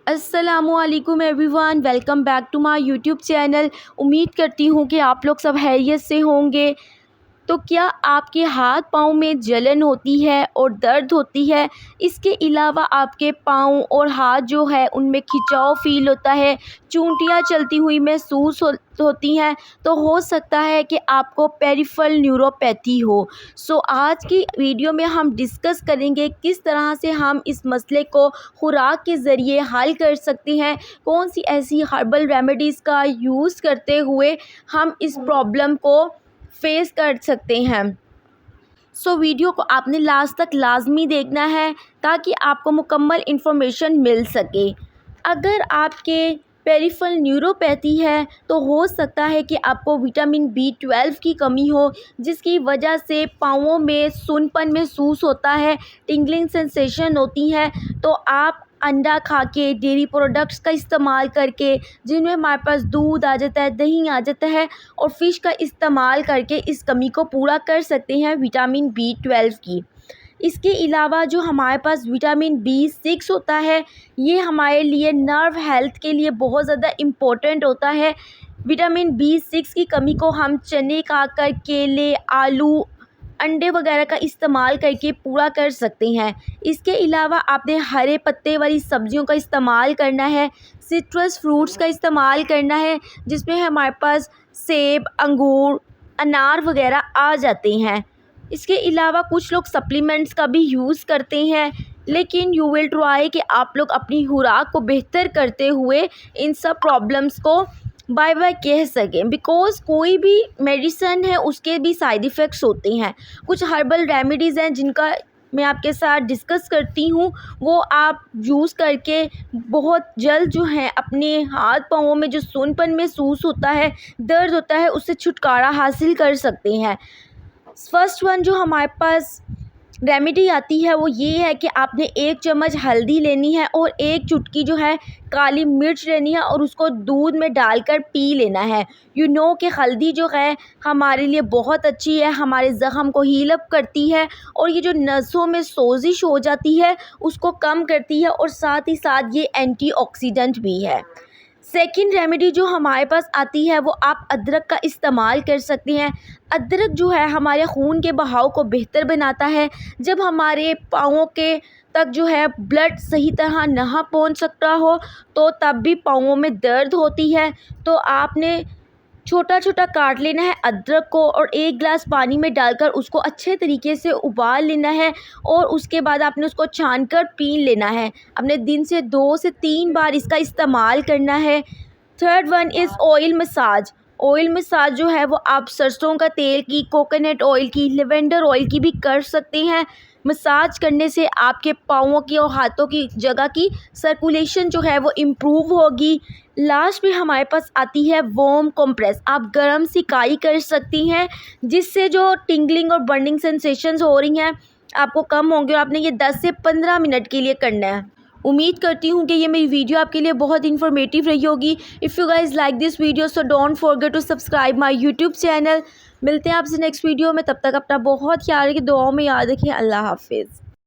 अस्सलामुअलैकुम everyone, welcome back to my YouTube channel. उम्मीद करती हूँ कि आप लोग सब खैरियत से होंगे। तो क्या आपके हाथ पाँव में जलन होती है और दर्द होती है? इसके अलावा आपके पाँव और हाथ जो है उनमें खिंचाव फ़ील होता है, चूंटियाँ चलती हुई महसूस होती हैं, तो हो सकता है कि आपको पेरिफेरल न्यूरोपैथी हो। सो आज की वीडियो में हम डिस्कस करेंगे किस तरह से हम इस मसले को खुराक के ज़रिए हल कर सकते हैं, कौन सी ऐसी हर्बल रेमेडीज़ का यूज़ करते हुए हम इस प्रॉब्लम को फेस कर सकते हैं। सो वीडियो को आपने लास्ट तक लाजमी देखना है ताकि आपको मुकम्मल इन्फॉर्मेशन मिल सके। अगर आपके पेरिफेरल न्यूरोपैथी है तो हो सकता है कि आपको विटामिन B12 की कमी हो, जिसकी वजह से पाँवों में सुन्नपन महसूस होता है, टिंगलिंग सेंसेशन होती है। तो आप अंडा खा के, डेयरी प्रोडक्ट्स का इस्तेमाल करके, जिनमें हमारे पास दूध आ जाता है, दही आ जाता है, और फ़िश का इस्तेमाल करके इस कमी को पूरा कर सकते हैं विटामिन B12 की। इसके अलावा जो हमारे पास विटामिन B6 होता है, ये हमारे लिए नर्व हेल्थ के लिए बहुत ज़्यादा इम्पोर्टेंट होता है। विटामिन B6 की कमी को हम चने खाकर, केले, आलू, अंडे वगैरह का इस्तेमाल करके पूरा कर सकते हैं। इसके अलावा आपने हरे पत्ते वाली सब्जियों का इस्तेमाल करना है, सिट्रस फ्रूट्स का इस्तेमाल करना है, जिसमें हमारे पास सेब, अंगूर, अनार वगैरह आ जाते हैं। इसके अलावा कुछ लोग सप्लीमेंट्स का भी यूज़ करते हैं, लेकिन यू विल ट्राई कि आप लोग अपनी खुराक को बेहतर करते हुए इन सब प्रॉब्लम्स को बाय बाय कह सकें। बिकॉज़ कोई भी मेडिसन है उसके भी साइड इफ़ेक्ट्स होते हैं। कुछ हर्बल रेमेडीज़ हैं जिनका मैं आपके साथ डिस्कस करती हूँ, वो आप यूज़ करके बहुत जल्द जो है अपने हाथ पाँवों में जो सूनपन महसूस होता है, दर्द होता है, उससे छुटकारा हासिल कर सकते हैं। फर्स्ट वन जो हमारे पास रेमेडी आती है वो ये है कि आपने 1 चम्मच हल्दी लेनी है और 1 चुटकी जो है काली मिर्च लेनी है और उसको दूध में डालकर पी लेना है। यू नो कि हल्दी जो है हमारे लिए बहुत अच्छी है, हमारे ज़ख़म को हील अप करती है और ये जो नसों में सोजिश हो जाती है उसको कम करती है, और साथ ही साथ ये एंटीऑक्सीडेंट भी है। सेकंड रेमेडी जो हमारे पास आती है वो आप अदरक का इस्तेमाल कर सकते हैं। अदरक जो है हमारे खून के बहाव को बेहतर बनाता है। जब हमारे पाँवों के तक जो है ब्लड सही तरह ना पहुंच सकता हो तो तब भी पाँवों में दर्द होती है। तो आपने छोटा छोटा काट लेना है अदरक को और 1 गिलास पानी में डालकर उसको अच्छे तरीके से उबाल लेना है, और उसके बाद आपने उसको छानकर पी लेना है। अपने दिन से 2 से 3 बार इसका इस्तेमाल करना है। Third one is oil massage. Oil massage जो है वो आप सरसों का तेल की, कोकोनट ऑयल की, लेवेंडर ऑयल की भी कर सकते हैं। मसाज करने से आपके पाँवों की और हाथों की जगह की सर्कुलेशन जो है वो इम्प्रूव होगी। लास्ट में हमारे पास आती है वार्म कंप्रेस। आप गर्म सिकाई कर सकती हैं, जिससे जो टिंगलिंग और बर्निंग सेंसेशंस हो रही हैं आपको कम होंगे, और आपने ये 10 से 15 मिनट के लिए करना है। उम्मीद करती हूँ कि ये मेरी वीडियो आपके लिए बहुत इन्फॉर्मेटिव रही होगी। If you guys like this video so don't forget to subscribe my YouTube channel. मिलते हैं आपसे नेक्स्ट वीडियो में, तब तक अपना बहुत ख्याल रखिए, दुआओं में याद रखिए। अल्लाह हाफिज़।